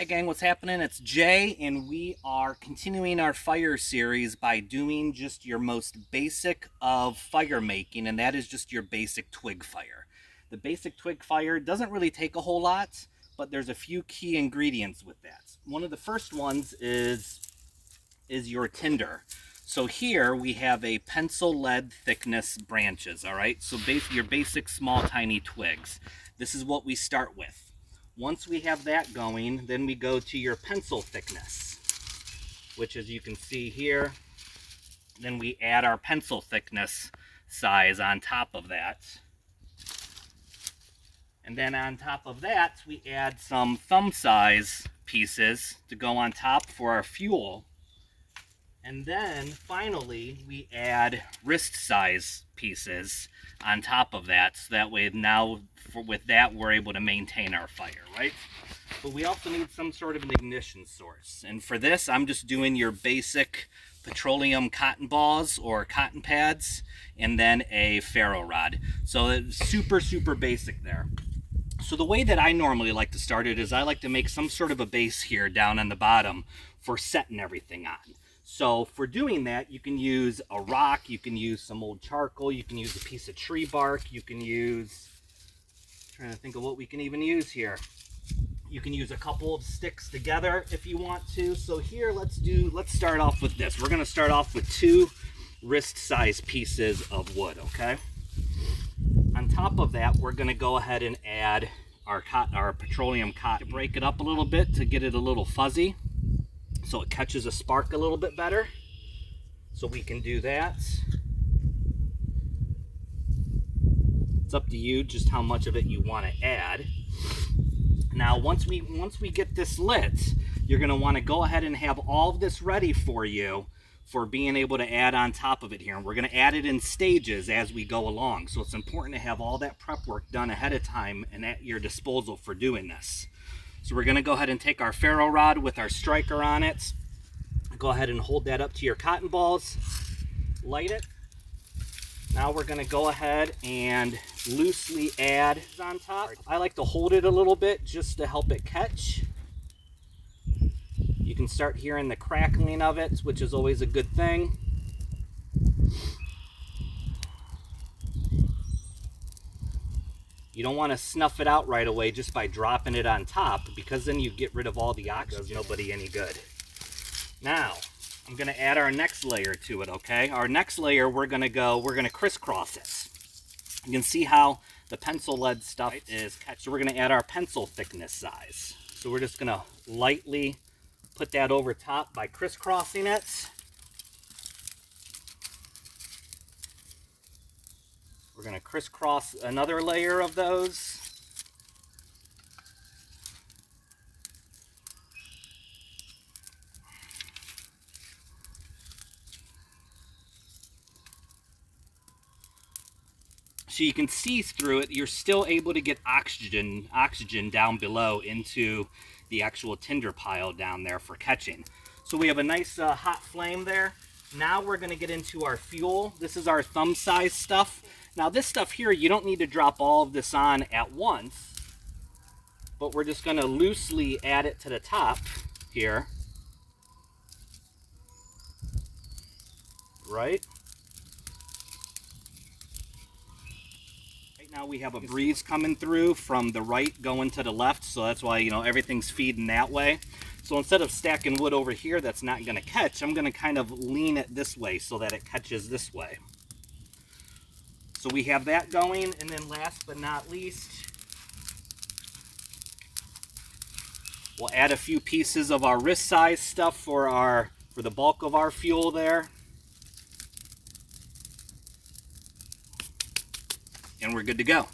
Hey gang, what's happening? It's Jay, and we are continuing our fire series by doing just your most basic of fire making, and that is just your basic twig fire. The basic twig fire doesn't really take a whole lot, but there's a few key ingredients with that. One of the first ones is your tinder. So here we have a pencil lead thickness branches, all right? So your basic small tiny twigs. This is what we start with. Once we have that going, then we go to your pencil thickness, which as you can see here, then we add our pencil thickness size on top of that. And then on top of that, we add some thumb size pieces to go on top for our fuel. And then finally, we add wrist size pieces on top of that. So that way now with that, we're able to maintain our fire, right? But we also need some sort of an ignition source. And for this, I'm just doing your basic petroleum cotton balls or cotton pads, and then a ferro rod. So it's super, super basic there. So the way that I normally like to start it is I like to make some sort of a base here down on the bottom for setting everything on. So for doing that, you can use a rock, you can use some old charcoal, you can use a piece of tree bark, you can use, I'm trying to think of what we can even use here. You can use a couple of sticks together if you want to. So here, let's start off with this. We're gonna start off with 2 wrist size pieces of wood, okay? On top of that, we're gonna go ahead and add our petroleum cotton. To break it up a little bit to get it a little fuzzy, so it catches a spark a little bit better. So we can do that. It's up to you just how much of it you want to add. Now once we get this lit, you're going to want to go ahead and have all of this ready for you for being able to add on top of it here. And we're going to add it in stages as we go along. So it's important to have all that prep work done ahead of time and at your disposal for doing this. So we're going to go ahead and take our ferro rod with our striker on it. Go ahead and hold that up to your cotton balls. Light it. Now we're going to go ahead and loosely add on top. I like to hold it a little bit just to help it catch. You can start hearing the crackling of it, which is always a good thing. You don't want to snuff it out right away just by dropping it on top, because then you get rid of all the oxygen. It does nobody any good. Now, I'm going to add our next layer to it, okay? Our next layer, we're going to crisscross it. You can see how the pencil lead stuff is catched. So we're going to add our pencil thickness size. So we're just going to lightly put that over top by crisscrossing it. We're going to crisscross another layer of those. So you can see through it, you're still able to get oxygen down below into the actual tinder pile down there for catching. So we have a nice hot flame there. Now we're going to get into our fuel. This is our thumb size stuff. Now this stuff here, you don't need to drop all of this on at once, but we're just going to loosely add it to the top here. Right? Right now we have a breeze coming through from the right going to the left, so that's why, you know, everything's feeding that way. So instead of stacking wood over here that's not going to catch, I'm going to kind of lean it this way so that it catches this way. So we have that going, and then last but not least, we'll add a few pieces of our wrist size stuff for the bulk of our fuel there. And we're good to go.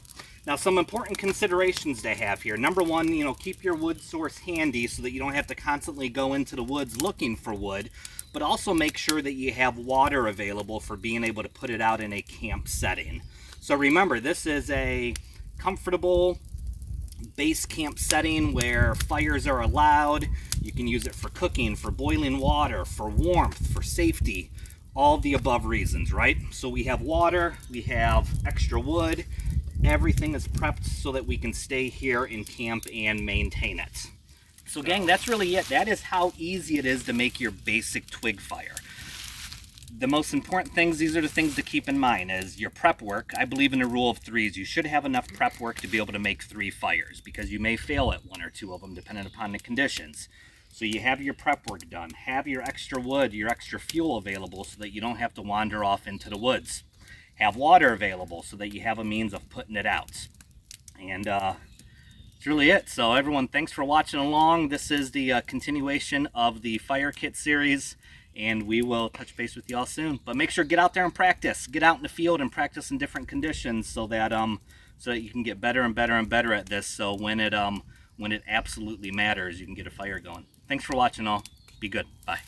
Now, some important considerations to have here. Number one, you know, keep your wood source handy so that you don't have to constantly go into the woods looking for wood, but also make sure that you have water available for being able to put it out in a camp setting. So remember, this is a comfortable base camp setting where fires are allowed. You can use it for cooking, for boiling water, for warmth, for safety, all the above reasons, right? So we have water, we have extra wood, everything is prepped so that we can stay here in camp and maintain it. So gang, that's really it. That is how easy it is to make your basic twig fire. The most important things, these are the things to keep in mind, is your prep work. I believe in the rule of threes. You should have enough prep work to be able to make 3 fires, because you may fail at 1 or 2 of them depending upon the conditions. So you have your prep work done, have your extra wood, your extra fuel available so that you don't have to wander off into the woods. Have water available so that you have a means of putting it out. And that's really it. So everyone, thanks for watching along. This is the continuation of the fire kit series, and we will touch base with you all soon. But make sure to get out there and practice. Get out in the field and practice in different conditions so that you can get better and better and better at this. So when it absolutely matters, you can get a fire going. Thanks for watching all. Be good. Bye.